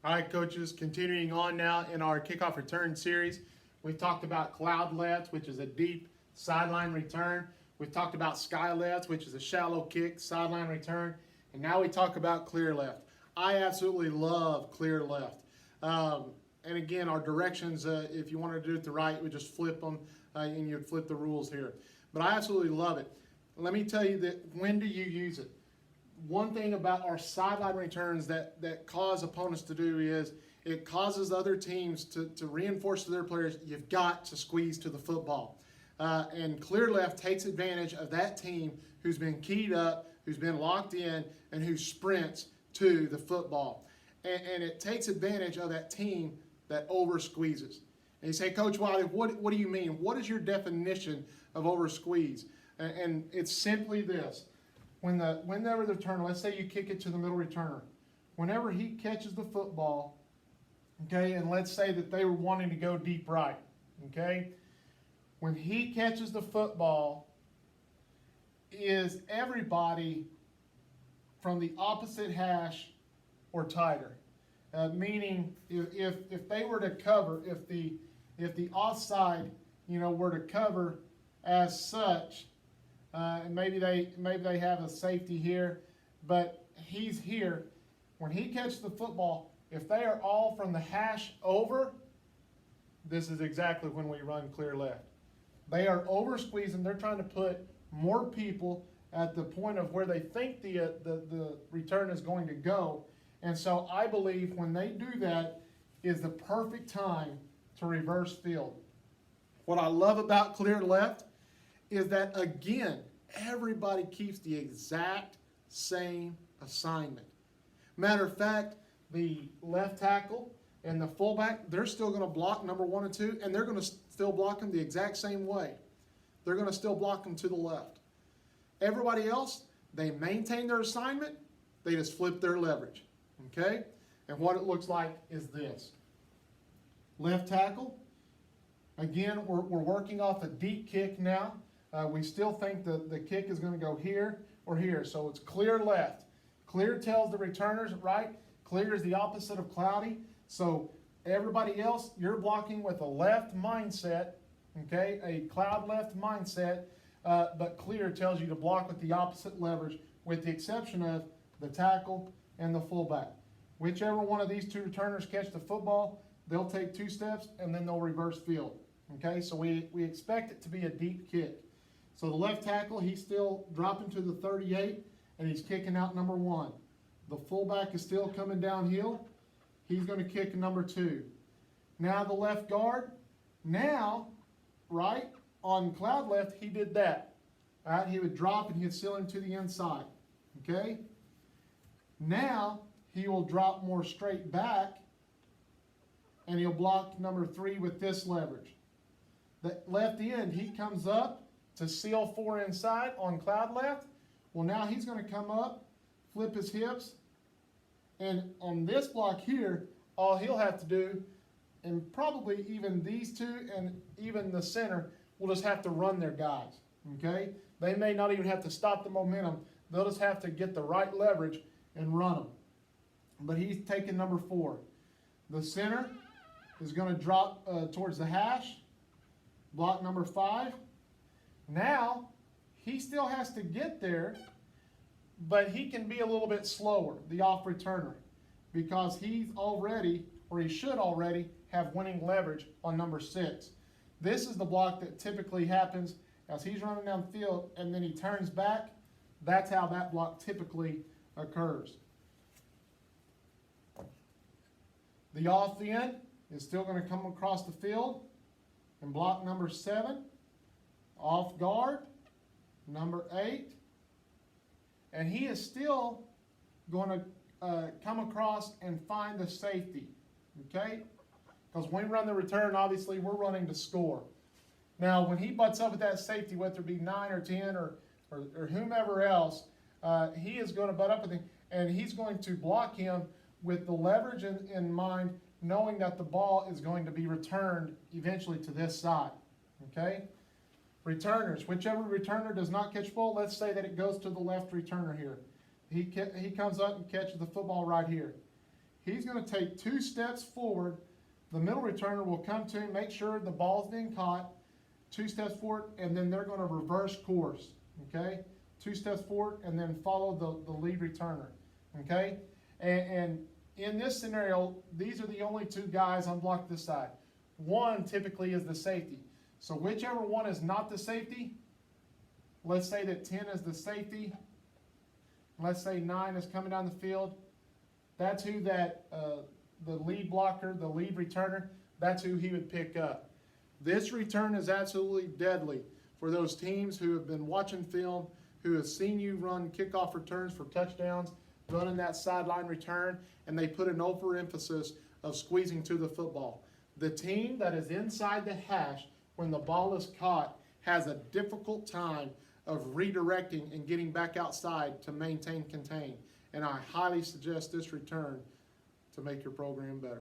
All right, coaches, continuing on now in our kickoff return series. We've talked about cloud left, which is a deep sideline return. We've talked about sky left, which is a shallow kick, sideline return. And now we talk about clear left. I absolutely love clear left. And again, our directions, if you wanted to do it the right, we just flip them and you'd flip the rules here. But I absolutely love it. Let me tell you that when do you use it? One thing about our sideline returns that cause opponents to do is it causes other teams to reinforce to their players, you've got to squeeze to the football. And clear left takes advantage of that team who's been keyed up, who's been locked in, and who sprints to the football. And it takes advantage of that team that over squeezes. And you say, Coach Wylie, what do you mean? What is your definition of over squeeze? And it's simply this. Whenever the returner, let's say you kick it to the middle returner, whenever he catches the football, okay, and let's say that they were wanting to go deep right, okay, when he catches the football, is everybody from the opposite hash or tighter? Meaning, if they were to cover, if the offside, were to cover as such. And maybe they have a safety here, but he's here. When he catches the football, if they are all from the hash over, this is exactly when we run clear left. They are over squeezing. They're trying to put more people at the point of where they think the return is going to go. And so I believe when they do that is the perfect time to reverse field. What I love about clear left is that, again, everybody keeps the exact same assignment. Matter of fact, the left tackle and the fullback, they're still going to block number 1 and 2, and they're going to still block them the exact same way. They're going to still block them to the left. Everybody else, they maintain their assignment, they just flip their leverage. Okay? And what it looks like is this. Left tackle, again, we're working off a deep kick now. We still think that the kick is going to go here or here. So it's clear left. Clear tells the returners, right? Clear is the opposite of cloudy. So everybody else, you're blocking with a left mindset, okay? A cloud left mindset. But clear tells you to block with the opposite leverage, with the exception of the tackle and the fullback. Whichever one of these two returners catch the football, they'll take 2 steps and then they'll reverse field. Okay, so we expect it to be a deep kick. So the left tackle, he's still dropping to the 38, and he's kicking out number 1. The fullback is still coming downhill. He's going to kick number 2. Now the left guard, right, on cloud left, he did that. All right, he would drop and he'd seal him to the inside. Okay? Now he will drop more straight back, and he'll block number 3 with this leverage. The left end, he comes up to seal 4 inside on cloud left. Well, now he's going to come up, flip his hips, and on this block here, all he'll have to do, and probably even these two and even the center, will just have to run their guys, okay? They may not even have to stop the momentum. They'll just have to get the right leverage and run them. But he's taking number 4. The center is going to drop towards the hash, block number 5. Now, he still has to get there, but he can be a little bit slower, the off returner, because he's already, or he should already, have winning leverage on number 6. This is the block that typically happens as he's running down the field and then he turns back. That's how that block typically occurs. The off end is still going to come across the field and block number 7. Off guard, number 8, and he is still going to come across and find the safety, okay? Because when we run the return, obviously we're running to score. Now, when he butts up with that safety, whether it be 9 or 10 or whomever else, he is going to butt up with him, and he's going to block him with the leverage in mind, knowing that the ball is going to be returned eventually to this side, okay? Returners, whichever returner does not catch ball, let's say that it goes to the left returner here. He comes up and catches the football right here. He's going to take 2 steps forward. The middle returner will come to him, make sure the ball's been caught, 2 steps forward, and then they're going to reverse course, okay? 2 steps forward, and then follow the lead returner, okay? And in this scenario, these are the only 2 guys unblocked this side. One typically is the safety. So whichever one is not the safety, let's say that 10 is the safety, let's say 9 is coming down the field, that's who that, the lead blocker, the lead returner, that's who he would pick up. This return is absolutely deadly for those teams who have been watching film, who have seen you run kickoff returns for touchdowns, running that sideline return, and they put an overemphasis of squeezing to the football. The team that is inside the hash when the ball is caught has a difficult time of redirecting and getting back outside to maintain contain. And I highly suggest this return to make your program better.